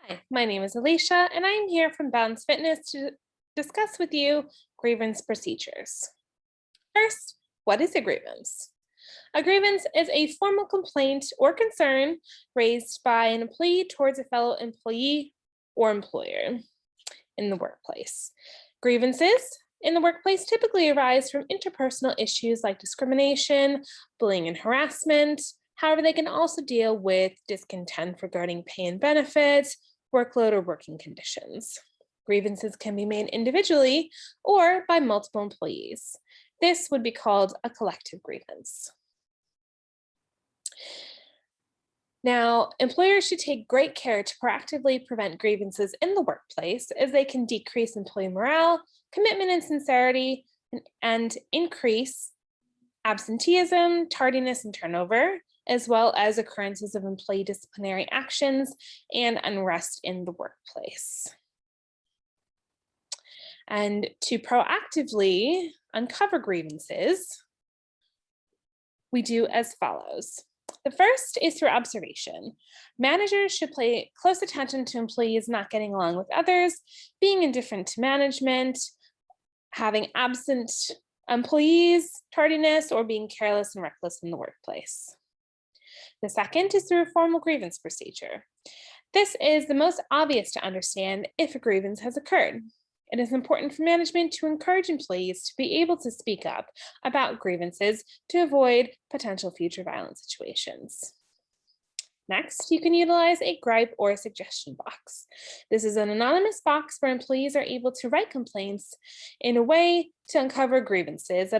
Hi, my name is Alicia, and I am here from Balance Fitness to discuss with you grievance procedures. First, what is a grievance? A grievance is a formal complaint or concern raised by an employee towards a fellow employee or employer in the workplace. Grievances in the workplace typically arise from interpersonal issues like discrimination, bullying, and harassment. However, they can also deal with discontent regarding pay and benefits, workload, or working conditions. Grievances can be made individually or by multiple employees. This would be called a collective grievance. Now, employers should take great care to proactively prevent grievances in the workplace as they can decrease employee morale, commitment and sincerity, and increase absenteeism, tardiness, and turnover, as well as occurrences of employee disciplinary actions and unrest in the workplace. And to proactively uncover grievances, we do as follows. The first is through observation. Managers should pay close attention to employees not getting along with others, being indifferent to management, having absent employees, tardiness, or being careless and reckless in the workplace. The second is through a formal grievance procedure. This is the most obvious to understand if a grievance has occurred. It is important for management to encourage employees to be able to speak up about grievances to avoid potential future violent situations. Next, you can utilize a gripe or a suggestion box. This is an anonymous box where employees are able to write complaints in a way to uncover grievances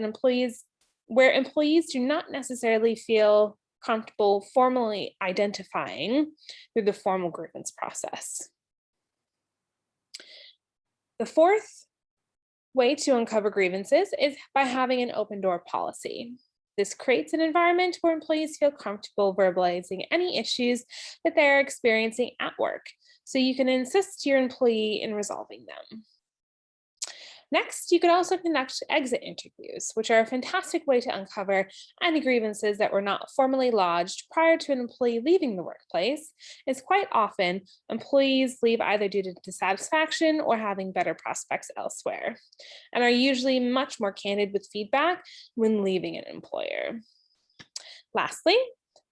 where employees do not necessarily feel comfortable formally identifying through the formal grievance process. The fourth way to uncover grievances is by having an open door policy. This creates an environment where employees feel comfortable verbalizing any issues that they're experiencing at work, so you can assist your employee in resolving them. Next, you could also conduct exit interviews, which are a fantastic way to uncover any grievances that were not formally lodged prior to an employee leaving the workplace, as quite often employees leave either due to dissatisfaction or having better prospects elsewhere, and are usually much more candid with feedback when leaving an employer. Lastly,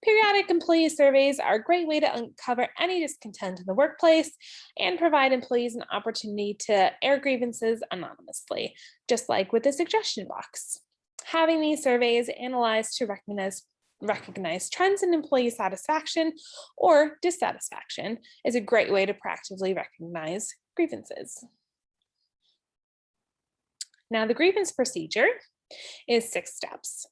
periodic employee surveys are a great way to uncover any discontent in the workplace and provide employees an opportunity to air grievances anonymously, just like with the suggestion box. Having these surveys analyzed to recognize trends in employee satisfaction or dissatisfaction is a great way to proactively recognize grievances. Now, the grievance procedure is 6 steps.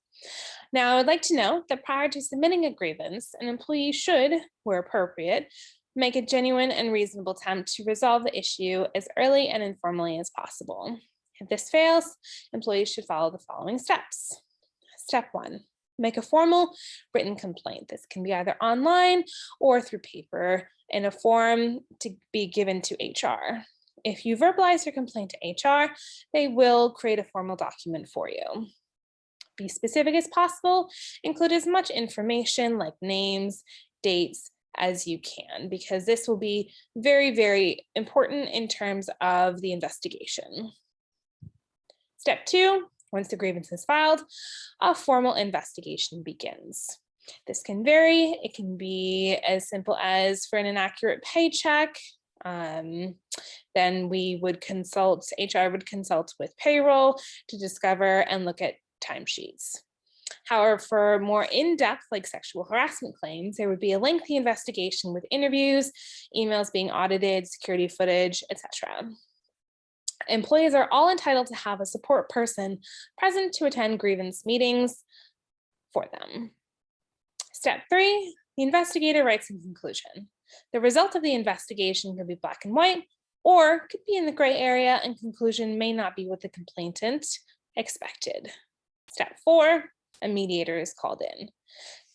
Now, I'd like to note that prior to submitting a grievance, an employee should, where appropriate, make a genuine and reasonable attempt to resolve the issue as early and informally as possible. If this fails, employees should follow the following steps. Step 1, make a formal written complaint. This can be either online or through paper in a form to be given to HR. If you verbalize your complaint to HR, they will create a formal document for you. Be specific as possible, include as much information like names, dates as you can, because this will be very, very important in terms of the investigation. Step 2, once the grievance is filed, a formal investigation begins. This can vary. It can be as simple as for an inaccurate paycheck. Then we would HR would consult with payroll to discover and look at timesheets. However, for more in-depth, like sexual harassment claims, there would be a lengthy investigation with interviews, emails being audited, security footage, etc. Employees are all entitled to have a support person present to attend grievance meetings for them. Step 3, the investigator writes in conclusion. The result of the investigation could be black and white, or could be in the gray area, and conclusion may not be what the complainant expected. Step 4, a mediator is called in.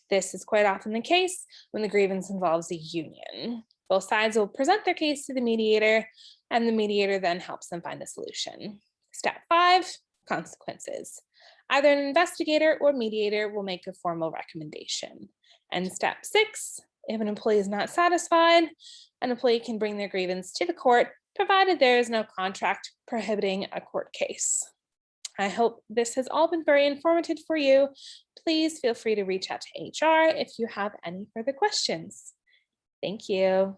This is quite often the case when the grievance involves a union. Both sides will present their case to the mediator, and the mediator then helps them find a solution. Step 5, consequences. Either an investigator or mediator will make a formal recommendation. And step 6, If an employee is not satisfied, an employee can bring their grievance to the court, provided there is no contract prohibiting a court case. I hope this has all been very informative for you. Please feel free to reach out to HR if you have any further questions. Thank you.